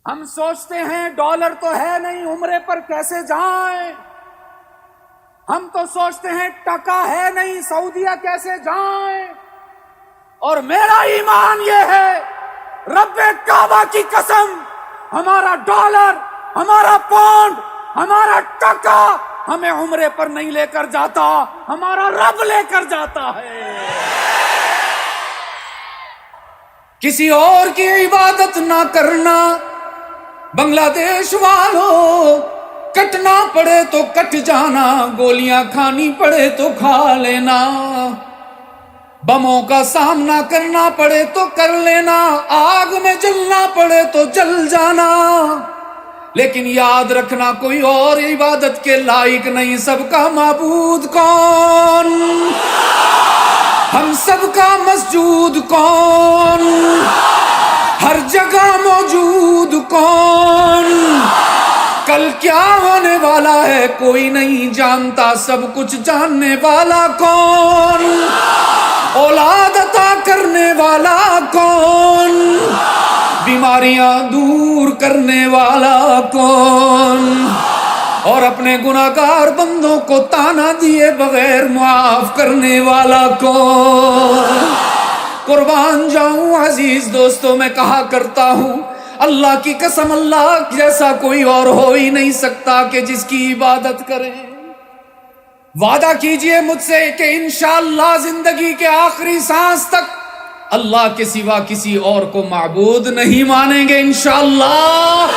ہم سوچتے ہیں ڈالر تو ہے نہیں، عمرے پر کیسے جائیں؟ ہم تو سوچتے ہیں ٹکا ہے نہیں، سعودیہ کیسے جائیں؟ اور میرا ایمان یہ ہے، رب کعبہ کی قسم، ہمارا ڈالر، ہمارا پاؤنڈ، ہمارا ٹکا ہمیں عمرے پر نہیں لے کر جاتا، ہمارا رب لے کر جاتا ہے۔ کسی اور کی عبادت نہ کرنا، بنگلہ دیش والوں، کٹنا پڑے تو کٹ جانا، گولیاں کھانی پڑے تو کھا لینا، بموں کا سامنا کرنا پڑے تو کر لینا، آگ میں جلنا پڑے تو جل جانا، لیکن یاد رکھنا کوئی اور عبادت کے لائق نہیں، سب کا معبود کون؟ ہم سب کا مسجود کون؟ ہر جگہ موجود کون؟ کل کیا ہونے والا ہے کوئی نہیں جانتا، سب کچھ جاننے والا کون؟ اولاد عطا کرنے والا کون؟ بیماریاں دور کرنے والا کون؟ اور اپنے گناہگار بندوں کو تانا دیے بغیر معاف کرنے والا کون؟ قربان جاؤں عزیز دوستوں، میں کہا کرتا ہوں اللہ کی قسم، اللہ جیسا کوئی اور ہو ہی نہیں سکتا کہ جس کی عبادت کریں۔ وعدہ کیجئے مجھ سے کہ انشاءاللہ زندگی کے آخری سانس تک اللہ کے سوا کسی اور کو معبود نہیں مانیں گے انشاءاللہ۔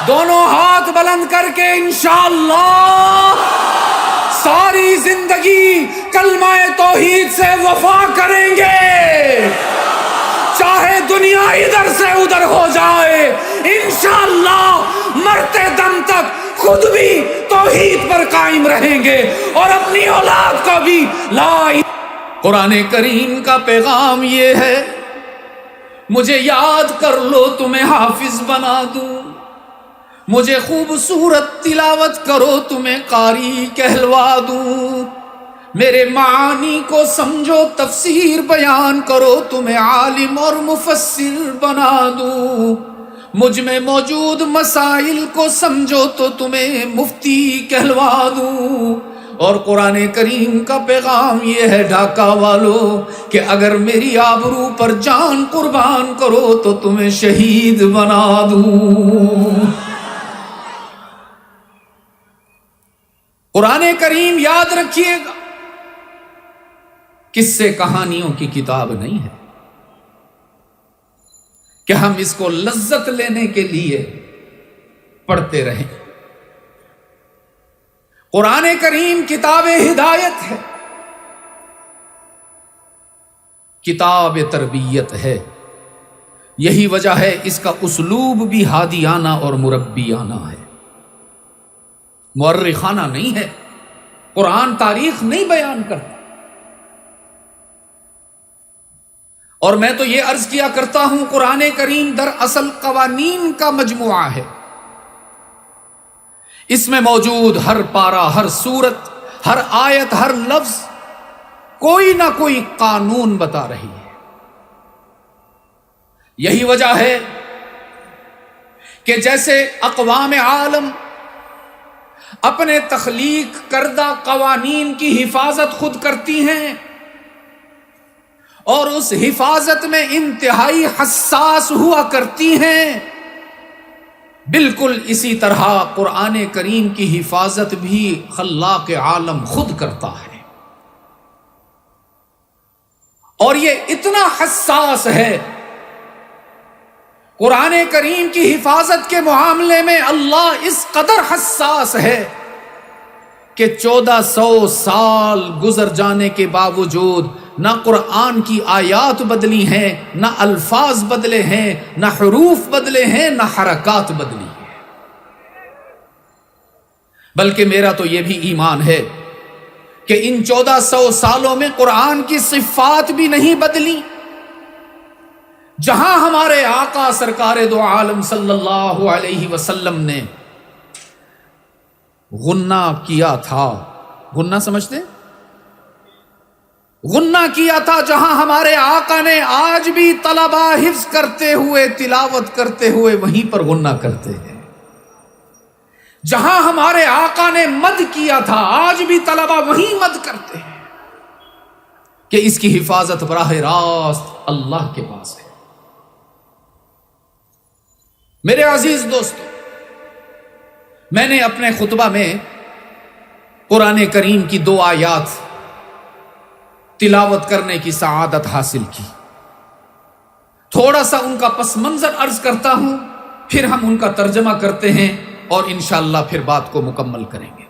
دونوں ہاتھ بلند کر کے انشاءاللہ ساری زندگی کلمہ توحید سے وفا کریں گے، چاہے دنیا ادھر سے ادھر ہو جائے، انشاءاللہ مرتے دم تک خود بھی توحید پر قائم رہیں گے اور اپنی اولاد کو بھی لا الہ۔ قرآن کریم کا پیغام یہ ہے، مجھے یاد کر لو تمہیں حافظ بنا دوں، مجھے خوبصورت تلاوت کرو تمہیں قاری کہلوا دوں، میرے معانی کو سمجھو تفسیر بیان کرو تمہیں عالم اور مفسر بنا دوں، مجھ میں موجود مسائل کو سمجھو تو تمہیں مفتی کہلوا دوں۔ اور قرآن کریم کا پیغام یہ ہے ڈھاکہ والو کہ اگر میری آبرو پر جان قربان کرو تو تمہیں شہید بنا دوں۔ قرآن کریم یاد رکھیے گا، قصے کہانیوں کی کتاب نہیں ہے کہ ہم اس کو لذت لینے کے لیے پڑھتے رہیں۔ قرآن کریم کتاب ہدایت ہے، کتاب تربیت ہے، یہی وجہ ہے اس کا اسلوب بھی ہادیانہ اور مربیانہ ہے، مورخانہ نہیں ہے۔ قرآن تاریخ نہیں بیان کرتا۔ اور میں تو یہ عرض کیا کرتا ہوں قرآن کریم دراصل قوانین کا مجموعہ ہے، اس میں موجود ہر پارہ، ہر سورت، ہر آیت، ہر لفظ کوئی نہ کوئی قانون بتا رہی ہے۔ یہی وجہ ہے کہ جیسے اقوام عالم اپنے تخلیق کردہ قوانین کی حفاظت خود کرتی ہیں اور اس حفاظت میں انتہائی حساس ہوا کرتی ہیں، بالکل اسی طرح قرآن کریم کی حفاظت بھی خلاق عالم خود کرتا ہے، اور یہ اتنا حساس ہے۔ قرآن کریم کی حفاظت کے معاملے میں اللہ اس قدر حساس ہے کہ 1400 سال گزر جانے کے باوجود نہ قرآن کی آیات بدلی ہیں، نہ الفاظ بدلے ہیں، نہ حروف بدلے ہیں، نہ حرکات بدلی ہیں، بلکہ میرا تو یہ بھی ایمان ہے کہ ان 1400 سالوں میں قرآن کی صفات بھی نہیں بدلی۔ جہاں ہمارے آقا سرکار دو عالم صلی اللہ علیہ وسلم نے غنہ کیا تھا، غنہ سمجھتے؟ غنہ کیا تھا جہاں ہمارے آقا نے آج بھی طلبہ حفظ کرتے ہوئے تلاوت کرتے ہوئے وہیں پر غنہ کرتے ہیں. جہاں ہمارے آقا نے مد کیا تھا آج بھی طلبہ وہیں مد کرتے ہیں کہ اس کی حفاظت براہ راست اللہ کے پاس ہے. میرے عزیز دوستو، میں نے اپنے خطبہ میں قرآن کریم کی 2 آیات تلاوت کرنے کی سعادت حاصل کی. تھوڑا سا ان کا پس منظر عرض کرتا ہوں، پھر ہم ان کا ترجمہ کرتے ہیں اور انشاءاللہ پھر بات کو مکمل کریں گے.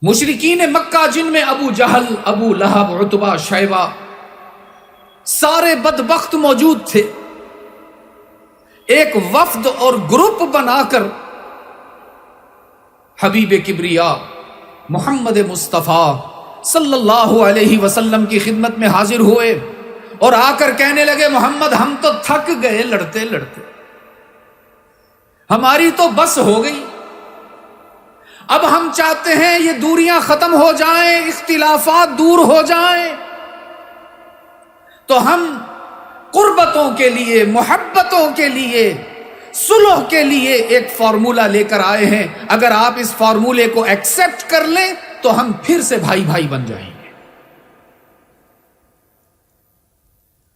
مشرکین مکہ جن میں ابو جہل، ابو لہب، عتبہ، شیبہ سارے بدبخت موجود تھے، ایک وفد اور گروپ بنا کر حبیب کبریا محمد مصطفیٰ صلی اللہ علیہ وسلم کی خدمت میں حاضر ہوئے اور آ کر کہنے لگے محمد ہم تو تھک گئے لڑتے لڑتے، ہماری تو بس ہو گئی، اب ہم چاہتے ہیں یہ دوریاں ختم ہو جائیں، اختلافات دور ہو جائیں، تو ہم قربتوں کے لیے، محبتوں کے لیے، صلح کے لیے ایک فارمولہ لے کر آئے ہیں. اگر آپ اس فارمولے کو ایکسپٹ کر لیں تو ہم پھر سے بھائی بھائی بن جائیں گے.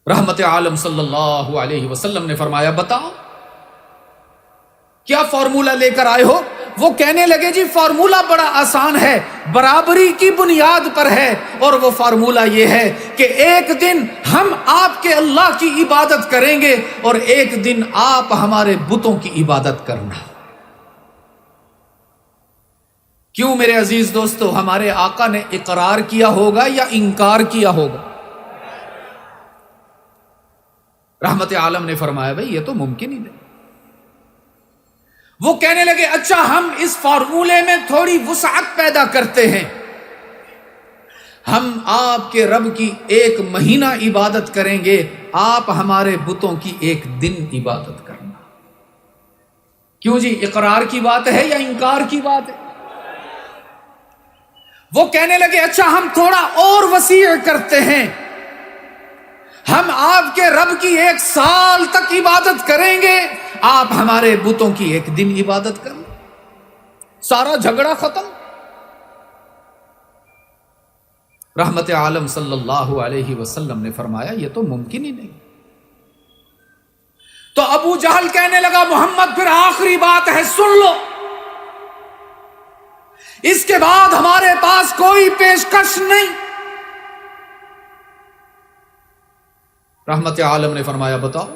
رحمت عالم صلی اللہ علیہ وسلم نے فرمایا بتاؤ کیا فارمولہ لے کر آئے ہو؟ وہ کہنے لگے جی فارمولہ بڑا آسان ہے، برابری کی بنیاد پر ہے، اور وہ فارمولہ یہ ہے کہ ایک دن ہم آپ کے اللہ کی عبادت کریں گے اور ایک دن آپ ہمارے بتوں کی عبادت کرنا. کیوں میرے عزیز دوستو؟ ہمارے آقا نے اقرار کیا ہوگا یا انکار کیا ہوگا؟ رحمت عالم نے فرمایا بھئی یہ تو ممکن ہی نہیں. وہ کہنے لگے اچھا ہم اس فارمولے میں تھوڑی وسعت پیدا کرتے ہیں، ہم آپ کے رب کی 1 مہینہ عبادت کریں گے، آپ ہمارے بتوں کی 1 دن عبادت کرنا. کیوں جی؟ اقرار کی بات ہے یا انکار کی بات ہے؟ وہ کہنے لگے اچھا ہم تھوڑا اور وسیع کرتے ہیں، ہم آپ کے رب کی 1 سال تک عبادت کریں گے، آپ ہمارے بتوں کی 1 دن عبادت کریں. سارا جھگڑا ختم. رحمت عالم صلی اللہ علیہ وسلم نے فرمایا یہ تو ممکن ہی نہیں. تو ابو جہل کہنے لگا محمد پھر آخری بات ہے سن لو، اس کے بعد ہمارے پاس کوئی پیشکش نہیں. رحمت عالم نے فرمایا بتاؤ.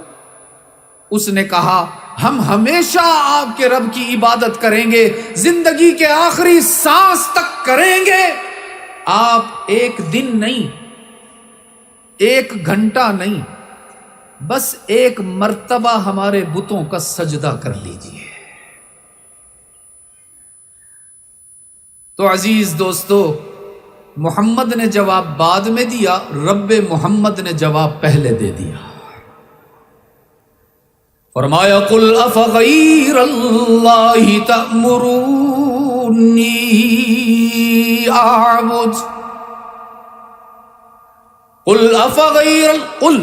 اس نے کہا ہم ہمیشہ آپ کے رب کی عبادت کریں گے، زندگی کے آخری سانس تک کریں گے. آپ 1 دن نہیں، 1 گھنٹہ نہیں، بس 1 مرتبہ ہمارے بتوں کا سجدہ کر لیجئے. تو عزیز دوستو، محمد نے جواب بعد میں دیا، رب محمد نے جواب پہلے دے دیا. فرمایا قل افغیر اللہ تأمرونی اعبد، قل افغیر، قل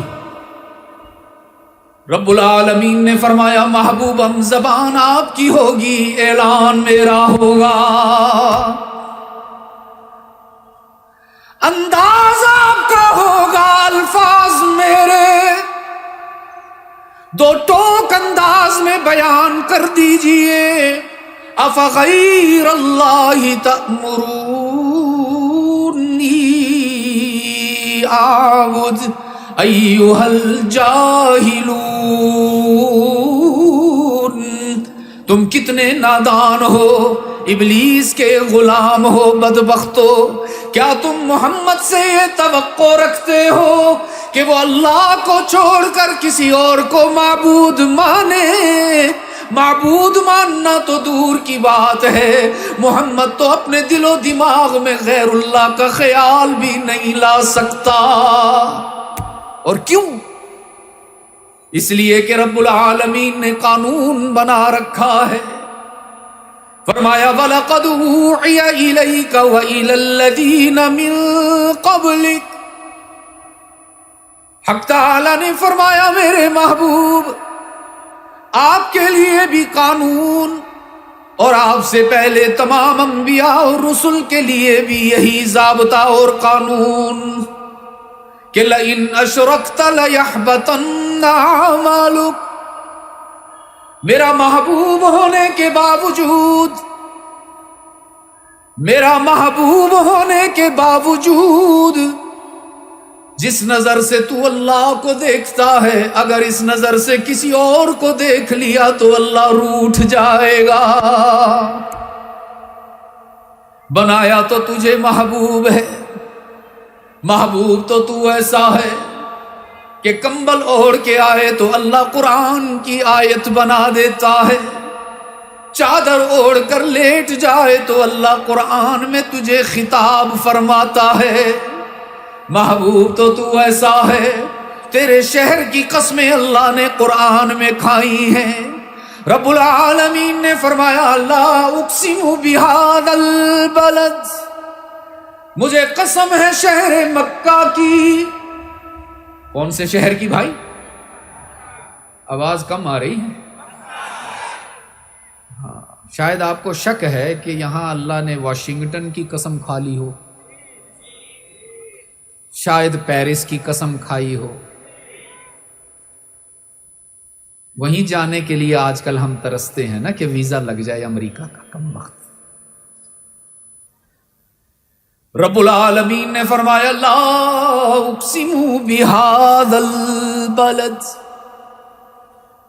رب العالمین نے فرمایا محبوبم زبان آپ کی ہوگی، اعلان میرا ہوگا، انداز آپ کا ہوگا، الفاظ میرے 2 ٹوک انداز میں بیان کر دیجئے. افغیر اللہ تأمرونی اعبد ایھا الجاہلون، تم کتنے نادان ہو، ابلیس کے غلام ہو، بدبختو. کیا تم محمد سے یہ توقع رکھتے ہو کہ وہ اللہ کو چھوڑ کر کسی اور کو معبود مانے؟ معبود ماننا تو دور کی بات ہے، محمد تو اپنے دل و دماغ میں غیر اللہ کا خیال بھی نہیں لا سکتا. اور کیوں؟ اس لیے کہ رب العالمین نے قانون بنا رکھا ہے. فرمایا وَلَقَدْ أُوحِيَ إِلَيْكَ وَإِلَى الَّذِينَ مِن قَبْلِكَ، حق تعالی نے فرمایا میرے محبوب آپ کے لیے بھی قانون، اور آپ سے پہلے تمام انبیاء اور رسل کے لیے بھی یہی ضابطہ اور قانون کہ لَإِنْ أَشْرَكْتَ لَيَحْبَطَنَّ أَعْمَالُكَ، میرا محبوب ہونے کے باوجود، میرا محبوب ہونے کے باوجود جس نظر سے تو اللہ کو دیکھتا ہے، اگر اس نظر سے کسی اور کو دیکھ لیا تو اللہ روٹھ جائے گا۔ بنایا تو تجھے محبوب ہے، محبوب تو ایسا ہے کہ کمبل اوڑھ کے آئے تو اللہ قرآن کی آیت بنا دیتا ہے، چادر اوڑھ کر لیٹ جائے تو اللہ قرآن میں تجھے خطاب فرماتا ہے۔ محبوب تو ایسا ہے، تیرے شہر کی قسمیں اللہ نے قرآن میں کھائی ہیں۔ رب العالمین نے فرمایا لا اقسم بہذا البلد، مجھے قسم ہے شہر مکہ کی۔ کون سے شہر کی بھائی؟ آواز کم آ رہی ہے؟ ہاں، شاید آپ کو شک ہے کہ یہاں اللہ نے واشنگٹن کی قسم کھا لی ہو، شاید پیرس کی قسم کھائی ہو۔ وہیں جانے کے لیے آج کل ہم ترستے ہیں نا کہ ویزا لگ جائے امریکہ کا، کم وقت۔ رب العالمین نے فرمایا لا اقسم بہذا البلد،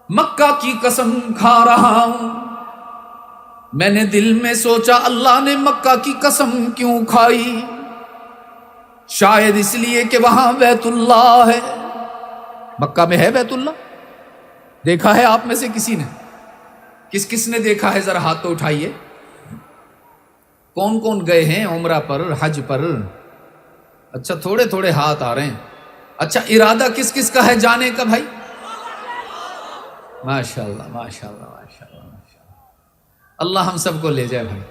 مکہ کی قسم کھا رہا ہوں۔ میں نے دل میں سوچا اللہ نے مکہ کی قسم کیوں کھائی؟ شاید اس لیے کہ وہاں بیت اللہ ہے۔ مکہ میں ہے بیت اللہ؟ دیکھا ہے آپ میں سے کسی نے؟ کس کس نے دیکھا ہے ذرا ہاتھ تو اٹھائیے۔ کون کون گئے ہیں عمرہ پر، حج پر؟ اچھا تھوڑے تھوڑے ہاتھ آ رہے ہیں۔ اچھا ارادہ کس کس کا ہے جانے کا بھائی؟ ماشاء اللہ ماشاء اللہ ماشاء اللہ ماشاء اللہ، اللہ ہم سب کو لے جائے بھائی۔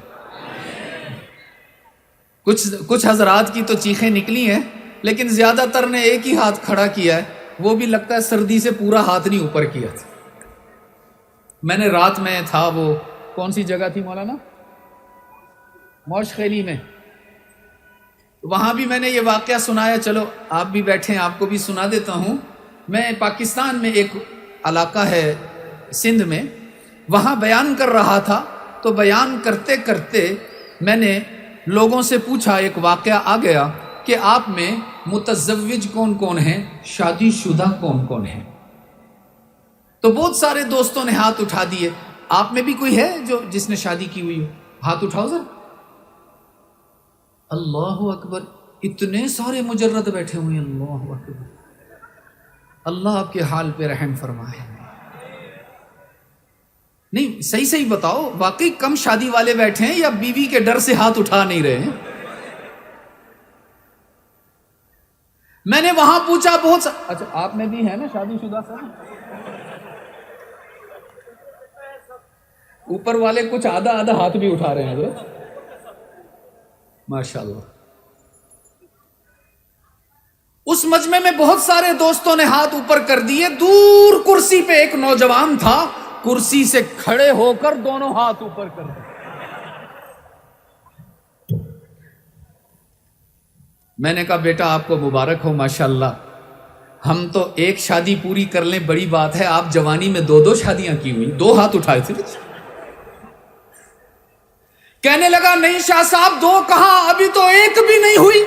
کچھ حضرات کی تو چیخیں نکلی ہیں، لیکن زیادہ تر نے ایک ہی ہاتھ کھڑا کیا ہے، وہ بھی لگتا ہے سردی سے پورا ہاتھ نہیں اوپر کیا تھا۔ میں نے رات میں تھا، وہ کون سی جگہ تھی مولانا؟ موش خیلی میں، وہاں بھی میں نے یہ واقعہ سنایا۔ چلو آپ بھی بیٹھے ہیں، آپ کو بھی سنا دیتا ہوں۔ میں پاکستان میں ایک علاقہ ہے سندھ میں، وہاں بیان کر رہا تھا، تو بیان کرتے کرتے میں نے لوگوں سے پوچھا، ایک واقعہ آ گیا کہ آپ میں متزوج کون کون ہیں، شادی شدہ کون کون ہیں؟ تو بہت سارے دوستوں نے ہاتھ اٹھا دیے۔ آپ میں بھی کوئی ہے جس نے شادی کی ہوئی ہو؟ ہاتھ اٹھاؤ ذرا۔ اللہ اکبر، اتنے سارے مجرد بیٹھے ہوئے ہیں، اللہ اکبر۔ اللہ آپ کے حال پہ رحم فرمائے۔ نہیں صحیح بتاؤ، واقعی کم شادی والے بیٹھے ہیں یا بیوی کے ڈر سے ہاتھ اٹھا نہیں رہے ہیں؟ میں نے وہاں پوچھا بہت اچھا آپ میں بھی ہے نا شادی شدہ سر؟ اوپر والے کچھ آدھا ہاتھ بھی اٹھا رہے ہیں حضرت، ماشاءاللہ۔ اس مجمع میں بہت سارے دوستوں نے ہاتھ اوپر کر دیے۔ دور کرسی پہ ایک نوجوان تھا، کرسی سے کھڑے ہو کر دونوں ہاتھ اوپر کر دیے۔ میں نے کہا بیٹا آپ کو مبارک ہو، ماشاءاللہ۔ ہم تو ایک شادی پوری کر لیں بڑی بات ہے، آپ جوانی میں دو شادیاں کی ہوئی، 2 ہاتھ اٹھائے تھے۔ کہنے لگا نہیں شاہ صاحب 2 کہاں، ابھی تو ایک بھی نہیں ہوئی۔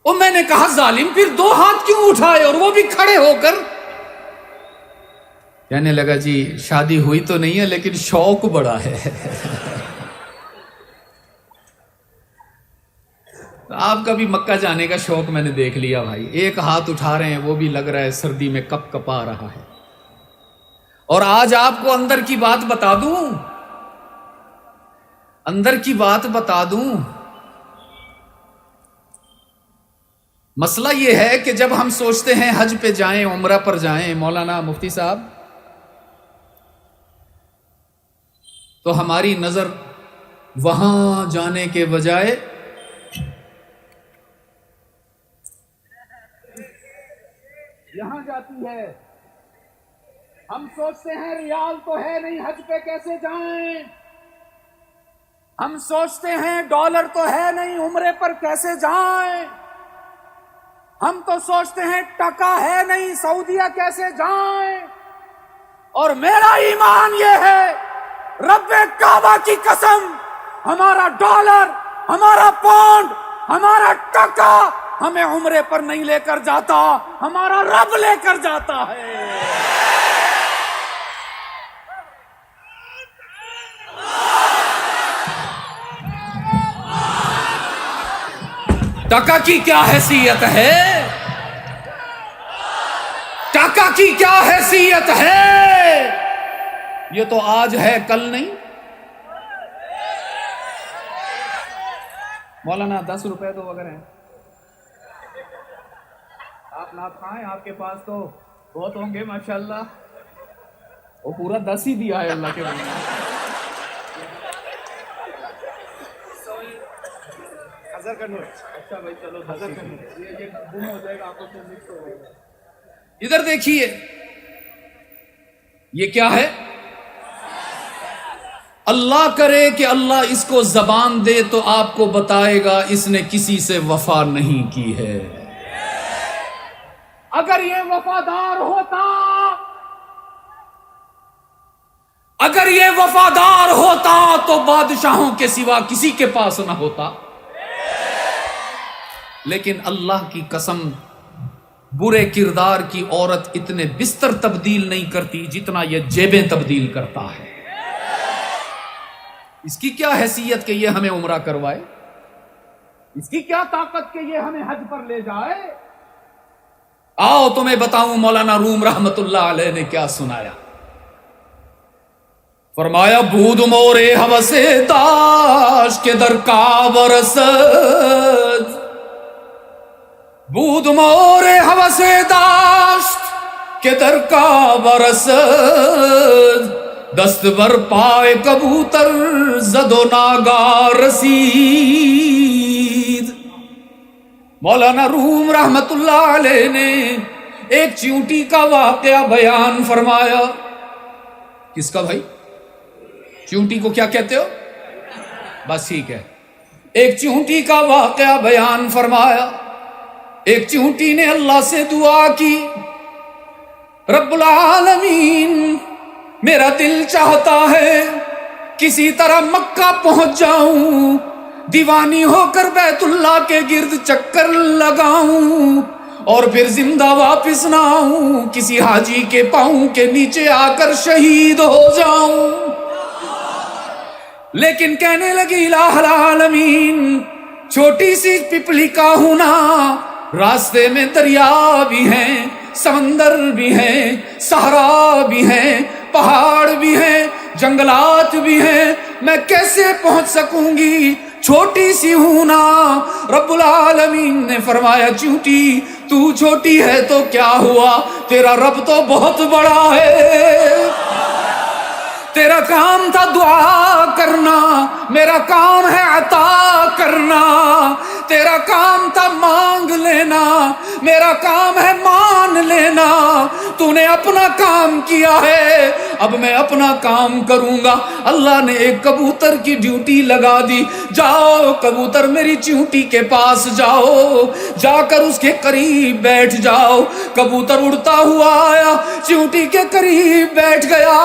اور میں نے کہا ظالم پھر 2 ہاتھ کیوں اٹھائے اور وہ بھی کھڑے ہو کر؟ کہنے لگا جی شادی ہوئی تو نہیں ہے لیکن شوق بڑا ہے۔ آپ کا بھی مکہ جانے کا شوق میں نے دیکھ لیا بھائی، ایک ہاتھ اٹھا رہے ہیں، وہ بھی لگ رہا ہے سردی میں کپ کپا رہا ہے۔ اور آج آپ کو اندر کی بات بتا دوں، مسئلہ یہ ہے کہ جب ہم سوچتے ہیں حج پہ جائیں، عمرہ پر جائیں، مولانا مفتی صاحب تو ہماری نظر وہاں جانے کے بجائے یہاں جاتی ہے. ہم سوچتے ہیں ریال تو ہے نہیں, حج پہ کیسے جائیں. ہم سوچتے ہیں ڈالر تو ہے نہیں, عمرے پر کیسے جائیں. ہم تو سوچتے ہیں ٹکا ہے نہیں, سعودیہ کیسے جائیں. اور میرا ایمان یہ ہے, رب کعبہ کی قسم, ہمارا ڈالر, ہمارا پاؤنڈ, ہمارا ٹکا ہمیں عمرے پر نہیں لے کر جاتا, ہمارا رب لے کر جاتا ہے. ٹکا کی کیا حیثیت ہے, ٹکا کی کیا حیثیت ہے. یہ تو آج ہے کل نہیں. مولانا 10 روپے تو وغیرہ ہیں, آپ نہ کھائیں, آپ کے پاس تو بہت ہوں گے ماشاءاللہ. وہ پورا 10 ہی دیا ہے اللہ کے بندے. حضر کر لو. اچھا بھائی چلو حضر کر لو, یہ گم ہو جائے گا, آپ کو مکس ہو جائے گا. ادھر دیکھیے, یہ کیا ہے. اللہ کرے کہ اللہ اس کو زبان دے تو آپ کو بتائے گا اس نے کسی سے وفا نہیں کی ہے. اگر یہ وفادار ہوتا, اگر یہ وفادار ہوتا تو بادشاہوں کے سوا کسی کے پاس نہ ہوتا. لیکن اللہ کی قسم, برے کردار کی عورت اتنے بستر تبدیل نہیں کرتی جتنا یہ جیبیں تبدیل کرتا ہے. اس کی کیا حیثیت کہ یہ ہمیں عمرہ کروائے, اس کی کیا طاقت کہ یہ ہمیں حج پر لے جائے. آؤ تمہیں بتاؤں مولانا روم رحمت اللہ علیہ نے کیا سنایا. فرمایا بود مورے ہوس داش کے در کا برسد, بود مورے ہوس داشت کے در کا برسد, دست بر پائے کبوتر زد و ناگار رسید. مولانا روم رحمت اللہ علیہ نے ایک چیونٹی کا واقعہ بیان فرمایا. کس کا بھائی, چیونٹی کو کیا کہتے ہو, بس ٹھیک ہے. ایک چیونٹی کا واقعہ بیان فرمایا. ایک چیونٹی نے اللہ سے دعا کی, رب العالمین میرا دل چاہتا ہے کسی طرح مکہ پہنچ جاؤں, دیوانی ہو کر بیت اللہ کے گرد چکر لگاؤں, اور پھر زندہ واپس نہ آؤں, کسی حاجی کے پاؤں کے نیچے آ کر شہید ہو جاؤں. لیکن کہنے لگی الہ العالمین, چھوٹی سی پپلی کا ہوں نا, راستے میں دریا بھی ہیں, سمندر بھی ہیں, صحرا بھی ہیں, پہاڑ بھی ہیں, جنگلات بھی ہیں, میں کیسے پہنچ سکوں گی, چھوٹی سی ہوں نا. رب العالمین نے فرمایا چیونٹی تو چھوٹی ہے تو کیا ہوا, تیرا رب تو بہت بڑا ہے. تیرا کام تھا دعا کرنا, میرا کام ہے عطا کرنا. تیرا کام تھا مانگ لینا, میرا کام ہے مان لینا. تو نے اپنا کام کیا ہے, اب میں اپنا کام کروں گا. اللہ نے ایک کبوتر کی ڈیوٹی لگا دی, جاؤ کبوتر میری چیونٹی کے پاس جاؤ, جا کر اس کے قریب بیٹھ جاؤ. کبوتر اڑتا ہوا آیا, چیونٹی کے قریب بیٹھ گیا.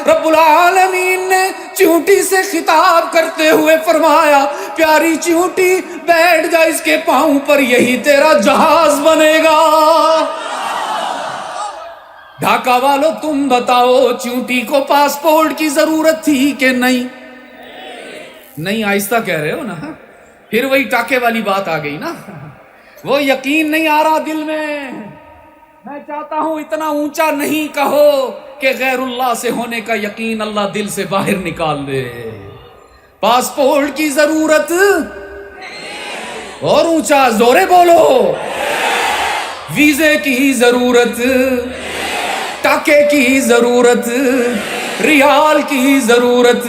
رب العالمین نے چیونٹی سے خطاب کرتے ہوئے فرمایا, پیاری چیونٹی بیٹھ جا اس کے پاؤں پر, یہی تیرا جہاز بنے گا. ڈھاکہ والو تم بتاؤ, چیونٹی کو پاسپورٹ کی ضرورت تھی کہ نہیں؟ نہیں, آہستہ کہہ رہے ہو نا, پھر وہی ٹاکے والی بات آ گئی نا. وہ یقین نہیں آ رہا دل میں. میں چاہتا ہوں اتنا اونچا نہیں کہو کہ غیر اللہ سے ہونے کا یقین اللہ دل سے باہر نکال دے. پاسپورٹ کی ضرورت, اور اونچا زورے بولو, ویزے کی ضرورت, ٹاکے کی ضرورت, ریال کی ضرورت،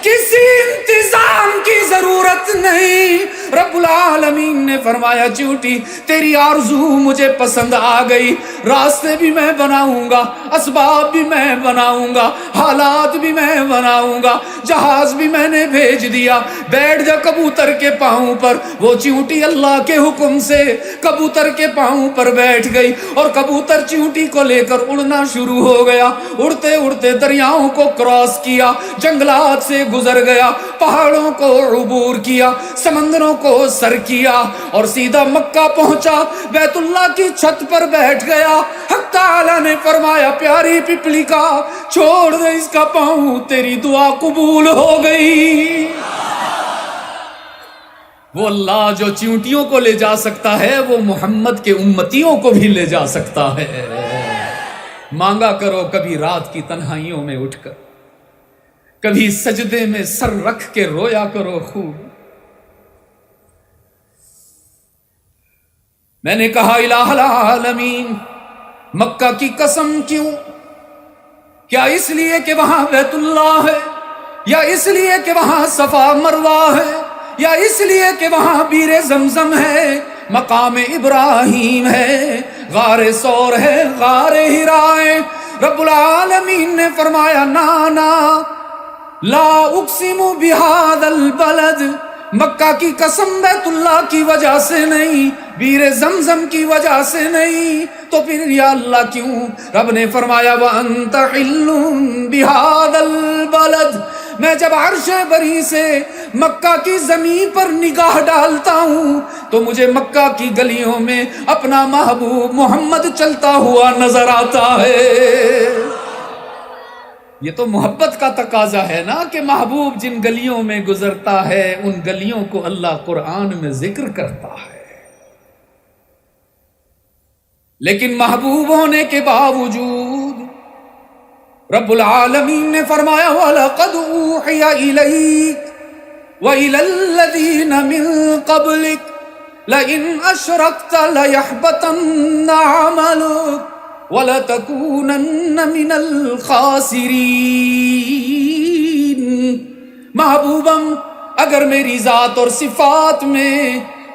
کسی انتظام کی ضرورت نہیں۔ رب العالمین نے فرمایا چیونٹی تیری آرزو مجھے پسند آ گئی، راستے بھی میں بناؤں گا، اسباب بھی میں بناؤں گا، حالات بھی میں بناؤں گا، جہاز بھی میں نے بھیج دیا، بیٹھ جا کبوتر کے پاؤں پر۔ وہ چیونٹی اللہ کے حکم سے کبوتر کے پاؤں پر بیٹھ گئی اور کبوتر چیونٹی کو لے کر اڑنا شروع ہو گیا۔ اڑتے اڑتے دریاؤں کو کراس کیا، جنگلات سے گزر گیا، پہاڑوں کو عبور کیا، سمندروں کو سر کیا اور سیدھا مکہ پہنچا، بیت اللہ کی چھت پر بیٹھ گیا۔ حق تعالی نے فرمایا پیاری پپلی کا چھوڑ دے اس کا پاؤں، تیری دعا قبول ہو گئی۔ وہ اللہ جو چیونٹیوں کو لے جا سکتا ہے وہ محمد کے امتیوں کو بھی لے جا سکتا ہے۔ مانگا کرو کبھی رات کی تنہائیوں میں اٹھ کر، کبھی سجدے میں سر رکھ کے رویا کرو خوب۔ میں نے کہا الہ العالمین مکہ کی قسم کیوں؟ کیا اس لیے کہ وہاں بیت اللہ ہے، یا اس لیے کہ وہاں صفا مروہ ہے، یا اس لیے کہ وہاں بیر زمزم ہے، مقام ابراہیم ہے، غار ثور ہے، غار حرا ہے؟ رب العالمین نے فرمایا نا لا اقسم بہذا البلد، مکہ کی قسم بیت اللہ کی وجہ سے نہیں، بیر زمزم کی وجہ سے نہیں، تو پھر یا اللہ کیوں؟ رب نے فرمایا وَأَنْتَ حِلٌّ بِهَذَا الْبَلَدِ، میں جب عرش بری سے مکہ کی زمین پر نگاہ ڈالتا ہوں تو مجھے مکہ کی گلیوں میں اپنا محبوب محمد چلتا ہوا نظر آتا ہے۔ یہ تو محبت کا تقاضا ہے نا کہ محبوب جن گلیوں میں گزرتا ہے ان گلیوں کو اللہ قرآن میں ذکر کرتا ہے، لیکن محبوب ہونے کے باوجود رب العالمین نے فرمایا وَلَقَدْ أُوحِيَ إِلَيْكَ وَإِلَى الَّذِينَ مِن قَبْلِكَ لَئِنْ أَشْرَكْتَ لَيَحْبَطَنَّ عَمَلُكَ وَلَتَكُونَنَّ مِنَ الْخَاسِرِينَ۔ محبوبم اگر میری ذات اور صفات میں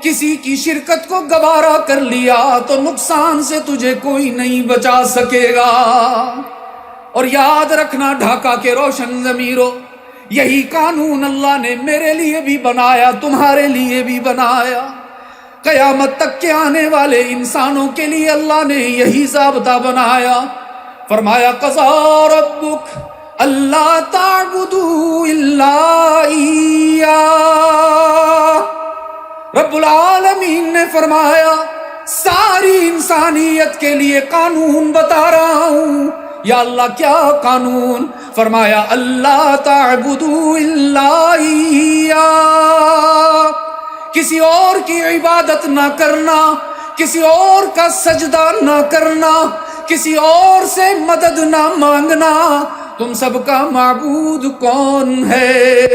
کسی کی شرکت کو گوارا کر لیا تو نقصان سے تجھے کوئی نہیں بچا سکے گا۔ اور یاد رکھنا ڈھاکہ کے روشن ضمیرو، یہی قانون اللہ نے میرے لیے بھی بنایا، تمہارے لیے بھی بنایا، قیامت تک کے آنے والے انسانوں کے لیے اللہ نے یہی ضابطہ بنایا۔ فرمایا قضا ربک اللہ تعبدوا الا ایاہ، رب العالمین نے فرمایا ساری انسانیت کے لیے قانون بتا رہا ہوں۔ یا اللہ کیا قانون؟ فرمایا اللہ تعبدوا الا ایاہ، کسی اور کی عبادت نہ کرنا، کسی اور کا سجدہ نہ کرنا، کسی اور سے مدد نہ مانگنا۔ تم سب کا معبود کون ہے؟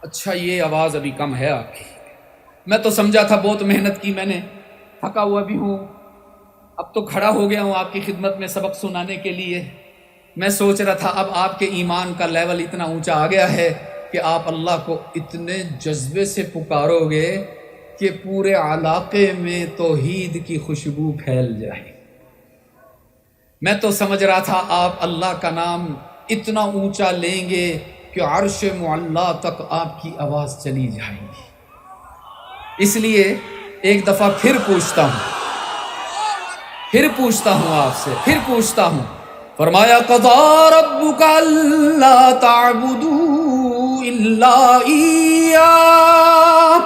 اچھا یہ آواز ابھی کم ہے آپ کی، میں تو سمجھا تھا بہت محنت کی میں نے، تھکا ہوا بھی ہوں، اب تو کھڑا ہو گیا ہوں آپ کی خدمت میں سبق سنانے کے لیے۔ میں سوچ رہا تھا اب آپ کے ایمان کا لیول اتنا اونچا آ گیا ہے کہ آپ اللہ کو اتنے جذبے سے پکارو گے کہ پورے علاقے میں توحید کی خوشبو پھیل جائے۔ میں تو سمجھ رہا تھا آپ اللہ کا نام اتنا اونچا لیں گے کہ عرش معلیٰ تک آپ کی آواز چلی جائے گی۔ اس لیے ایک دفعہ پھر پوچھتا ہوں آپ سے، پھر پوچھتا ہوں۔ فرمایا قضا ربک الا تعبدوا الا ایاہ،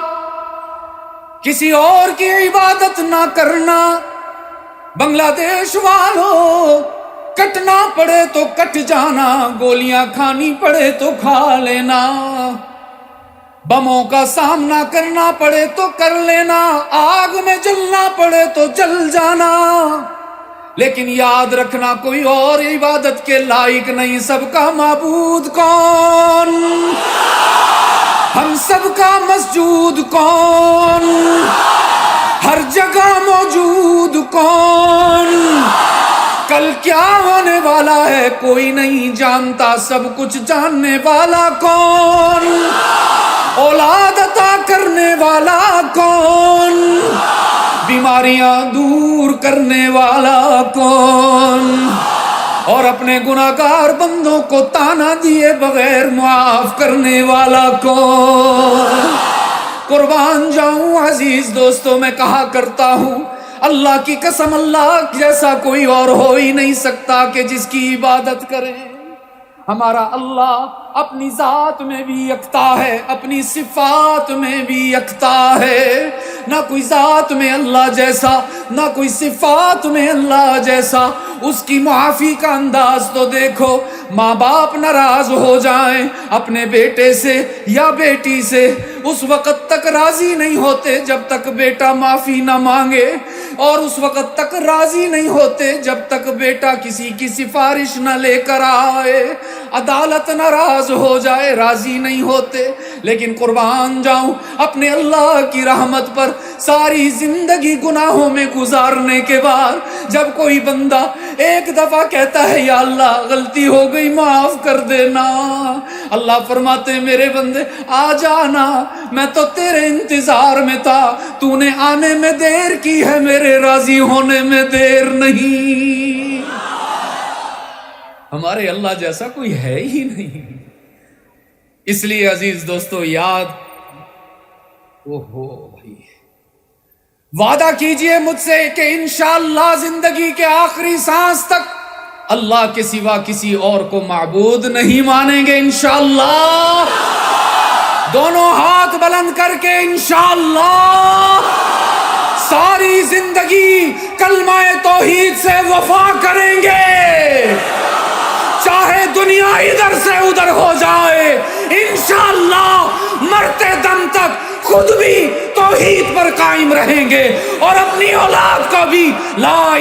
کسی اور کی عبادت نہ کرنا۔ بنگلہ دیش والوں کٹنا پڑے تو کٹ جانا، گولیاں کھانی پڑے تو کھا لینا، بموں کا سامنا کرنا پڑے تو کر لینا، آگ میں جلنا پڑے تو جل جانا، لیکن یاد رکھنا کوئی اور عبادت کے لائق نہیں۔ سب کا معبود کون؟ ہم سب کا مسجود کون؟ ہر جگہ موجود کون؟ کل کیا ہونے والا ہے کوئی نہیں جانتا، سب کچھ جاننے والا کون؟ اولاد عطا کرنے والا کون؟ بیماریاں دور کرنے والا کون؟ اور اپنے گناہگار بندوں کو تانا دیے بغیر معاف کرنے والا کون؟ قربان جاؤں عزیز دوستوں، میں کہا کرتا ہوں اللہ کی قسم، اللہ جیسا کوئی اور ہو ہی نہیں سکتا کہ جس کی عبادت کریں۔ ہمارا اللہ اپنی ذات میں بھی یکتا ہے، اپنی صفات میں بھی یکتا ہے، نہ کوئی ذات میں اللہ جیسا، نہ کوئی صفات میں اللہ جیسا۔ اس کی معافی کا انداز تو دیکھو، ماں باپ ناراض ہو جائیں اپنے بیٹے سے یا بیٹی سے، اس وقت تک راضی نہیں ہوتے جب تک بیٹا معافی نہ مانگے، اور اس وقت تک راضی نہیں ہوتے جب تک بیٹا کسی کی سفارش نہ لے کر آئے، عدالت ناراض ہو جائے راضی نہیں ہوتے۔ لیکن قربان جاؤں اپنے اللہ کی رحمت پر، ساری زندگی گناہوں میں گزارنے کے بعد جب کوئی بندہ ایک دفعہ کہتا ہے یا اللہ غلطی ہو گئی معاف کر دینا، اللہ فرماتے میرے بندے آ جانا، میں تو تیرے انتظار میں تھا، تو نے آنے میں دیر کی ہے، میرے راضی ہونے میں دیر نہیں۔ ہمارے اللہ جیسا کوئی ہے ہی نہیں۔ اس لیے عزیز دوستو یاد، بھائی وعدہ کیجئے مجھ سے کہ انشاءاللہ زندگی کے آخری سانس تک اللہ کے سوا کسی اور کو معبود نہیں مانیں گے انشاءاللہ۔ دونوں ہاتھ بلند کر کے انشاءاللہ ساری زندگی کلمہ توحید سے وفا کریں گے، چاہے دنیا ادھر سے ادھر ہو جائے، انشاءاللہ مرتے دم تک خود بھی توحید پر قائم رہیں گے اور اپنی اولاد کو بھی لا